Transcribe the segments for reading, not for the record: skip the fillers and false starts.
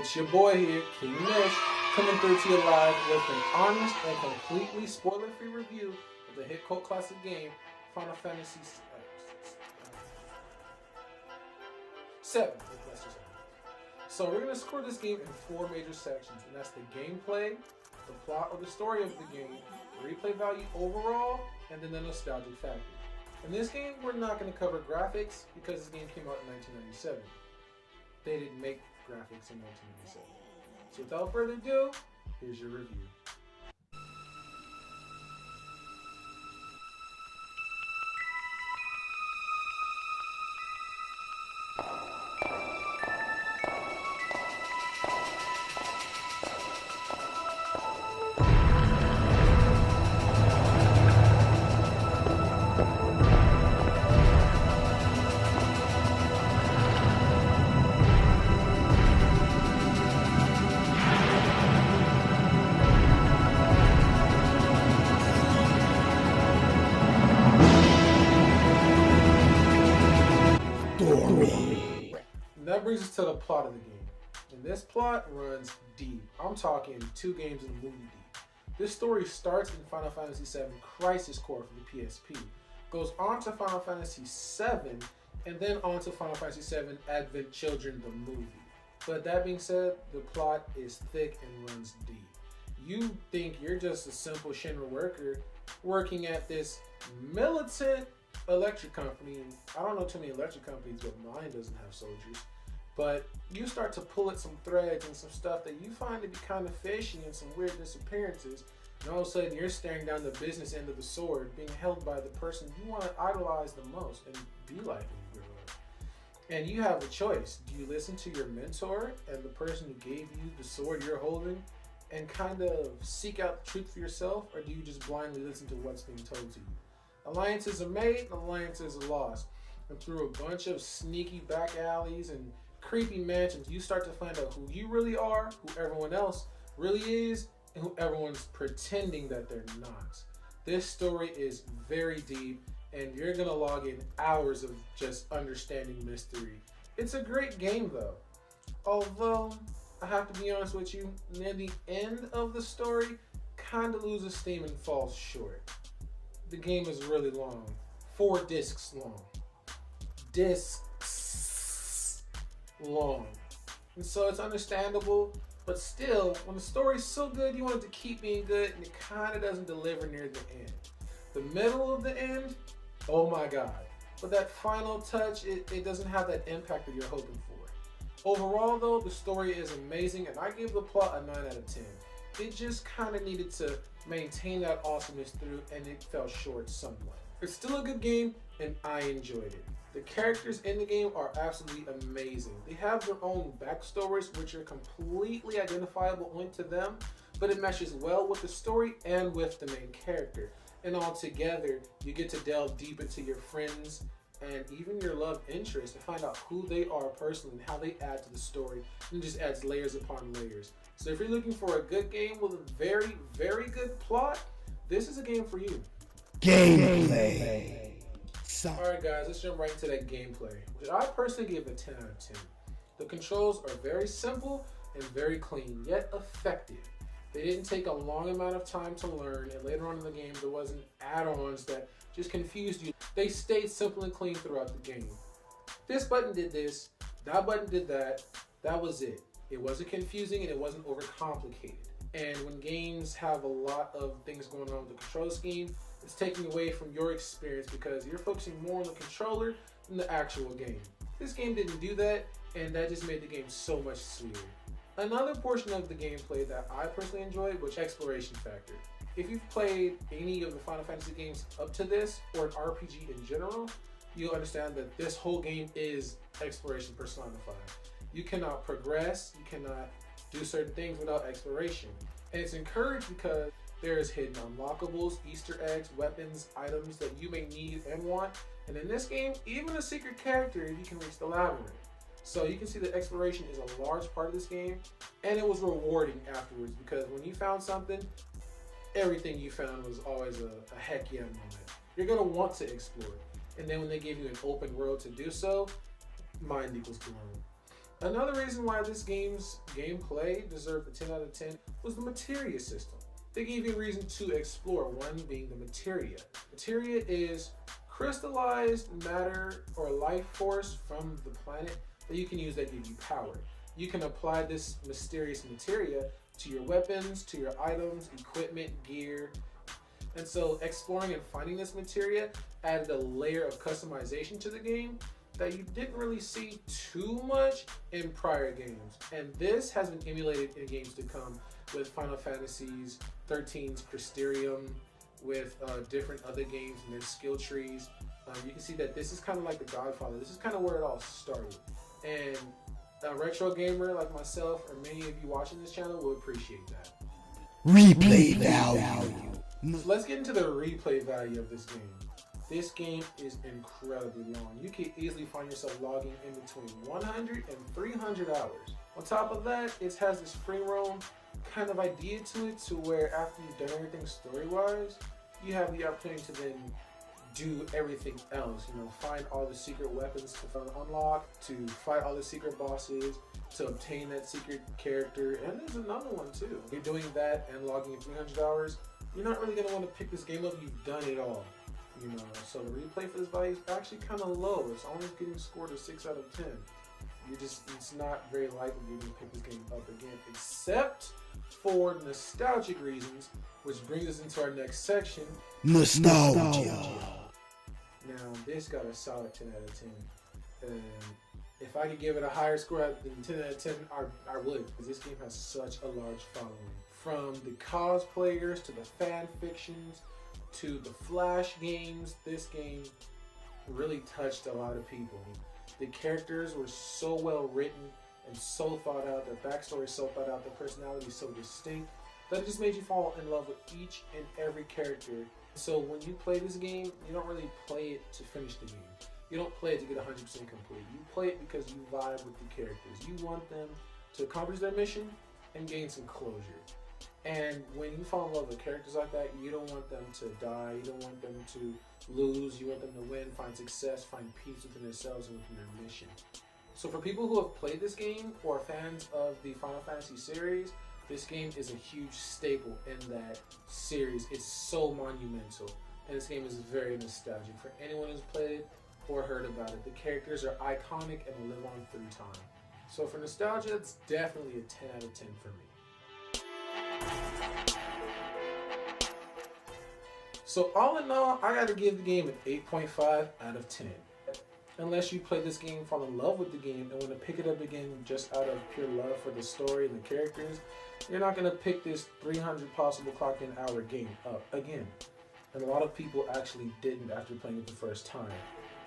It's your boy here, King Mish, coming through to you live with an honest and completely spoiler-free review of the hit cult classic game, Final Fantasy VII. So we're going to score this game in 4 major sections, and that's the gameplay, the plot or the story of the game, replay value overall, and then the nostalgic factor. In this game, we're not going to cover graphics because this game came out in 1997. They didn't make graphics in 1997. So without further ado, here's your review. That brings us to the plot of the game. And this plot runs deep. I'm talking 2 games in the movie deep. This story starts in Final Fantasy VII Crisis Core for the PSP, goes on to Final Fantasy VII, and then on to Final Fantasy VII Advent Children the movie. But that being said, the plot is thick and runs deep. You think you're just a simple Shinra worker working at this militant electric company. I don't know too many electric companies, but mine doesn't have soldiers. But you start to pull at some threads and some stuff that you find to be kind of fishy and some weird disappearances. And all of a sudden you're staring down the business end of the sword being held by the person you want to idolize the most and be like when you grow up. And you have a choice. Do you listen to your mentor and the person who gave you the sword you're holding and kind of seek out the truth for yourself, or do you just blindly listen to what's being told to you? Alliances are made and alliances are lost. And through a bunch of sneaky back alleys and creepy mansions, you start to find out who you really are, who everyone else really is, and who everyone's pretending that they're not. This story is very deep, and you're gonna log in hours of just understanding mystery. It's a great game though. Although, I have to be honest with you, near the end of the story, kinda loses steam and falls short. The game is really long, 4 discs long. Long. And so it's understandable, but still, when the story's so good, you want it to keep being good, and it kind of doesn't deliver near the end. The middle of the end, oh my god. But that final touch, it doesn't have that impact that you're hoping for. Overall though, the story is amazing, and I give the plot a 9 out of 10. It just kind of needed to maintain that awesomeness through, and it fell short somewhat. It's still a good game, and I enjoyed it. The characters in the game are absolutely amazing. They have their own backstories, which are completely identifiable only to them, but it meshes well with the story and with the main character. And all together, you get to delve deep into your friends and even your love interest to find out who they are personally and how they add to the story. And it just adds layers upon layers. So if you're looking for a good game with a very, very good plot, this is a game for you. Gameplay. Alright guys, let's jump right into that gameplay, which I personally gave a 10 out of 10. The controls are very simple and very clean, yet effective. They didn't take a long amount of time to learn, and later on in the game there wasn't add-ons that just confused you. They stayed simple and clean throughout the game. This button did this, that button did that, that was it. It wasn't confusing and it wasn't overcomplicated. And when games have a lot of things going on with the control scheme, it's taking away from your experience because you're focusing more on the controller than the actual game. This game didn't do that, and that just made the game so much sweeter. Another portion of the gameplay that I personally enjoyed was exploration factor. If you've played any of the Final Fantasy games up to this, or an RPG in general, you'll understand that this whole game is exploration personified. You cannot progress, you cannot do certain things without exploration. And it's encouraged because there's hidden unlockables, Easter eggs, weapons, items that you may need and want. And in this game, even a secret character if you can reach the labyrinth. So you can see that exploration is a large part of this game, and it was rewarding afterwards because when you found something, everything you found was always a heck yeah moment. You're gonna want to explore. And then when they give you an open world to do so, mind equals blown. Another reason why this game's gameplay deserved a 10 out of 10 was the materia system. They gave you a reason to explore, one being the materia. Materia is crystallized matter or life force from the planet that you can use that give you power. You can apply this mysterious materia to your weapons, to your items, equipment, gear. And so exploring and finding this materia added a layer of customization to the game that you didn't really see too much in prior games. And this has been emulated in games to come with Final Fantasies 13's Crysterium, with different other games and their skill trees. You can see that this is kind of like the Godfather. This is kind of where it all started. And a retro gamer like myself, or many of you watching this channel, will appreciate that. Replay value. So let's get into the replay value of this game. This game is incredibly long. You can easily find yourself logging in between 100 and 300 hours. On top of that, it has this free roam kind of idea to it, to where after you've done everything story-wise, you have the opportunity to then do everything else. You know, find all the secret weapons to unlock, to fight all the secret bosses, to obtain that secret character, and there's another one too. You're doing that and logging in 300 hours, you're not really going to want to pick this game up. You've done it all. You know, so the replay for this value is actually kind of low. It's only getting scored a 6 out of 10. It's not very likely you're going to pick this game up again, except for nostalgic reasons, which brings us into our next section. Nostalgia. Now, this got a solid 10 out of 10. And if I could give it a higher score than 10 out of 10, I would, because this game has such a large following. From the cosplayers to the fan fictions to the Flash games, this game really touched a lot of people. The characters were so well written and so thought out, their backstory so thought out, their personality so distinct, that it just made you fall in love with each and every character. So when you play this game, you don't really play it to finish the game. You don't play it to get 100% complete. You play it because you vibe with the characters. You want them to accomplish their mission and gain some closure. And when you fall in love with characters like that, you don't want them to die, you don't want them to lose, you want them to win, find success, find peace within themselves and within their mission. So for people who have played this game or are fans of the Final Fantasy series, this game is a huge staple in that series. It's so monumental, and this game is very nostalgic for anyone who's played it or heard about it. The characters are iconic and will live on through time. So for nostalgia, it's definitely a 10 out of 10 for me. So all in all, I gotta give the game an 8.5 out of 10. Unless you play this game, fall in love with the game, and want to pick it up again just out of pure love for the story and the characters, you're not gonna pick this 300 possible clock in hour game up again. And a lot of people actually didn't after playing it the first time.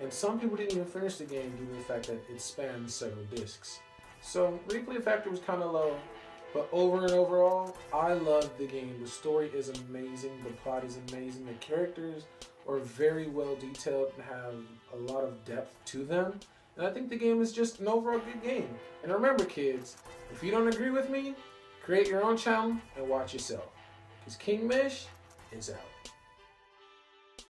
And some people didn't even finish the game due to the fact that it spans several discs. So replay factor was kind of low. But over and overall, I love the game. The story is amazing. The plot is amazing. The characters are very well detailed and have a lot of depth to them. And I think the game is just an overall good game. And remember, kids, if you don't agree with me, create your own channel and watch yourself. Because King Mish is out.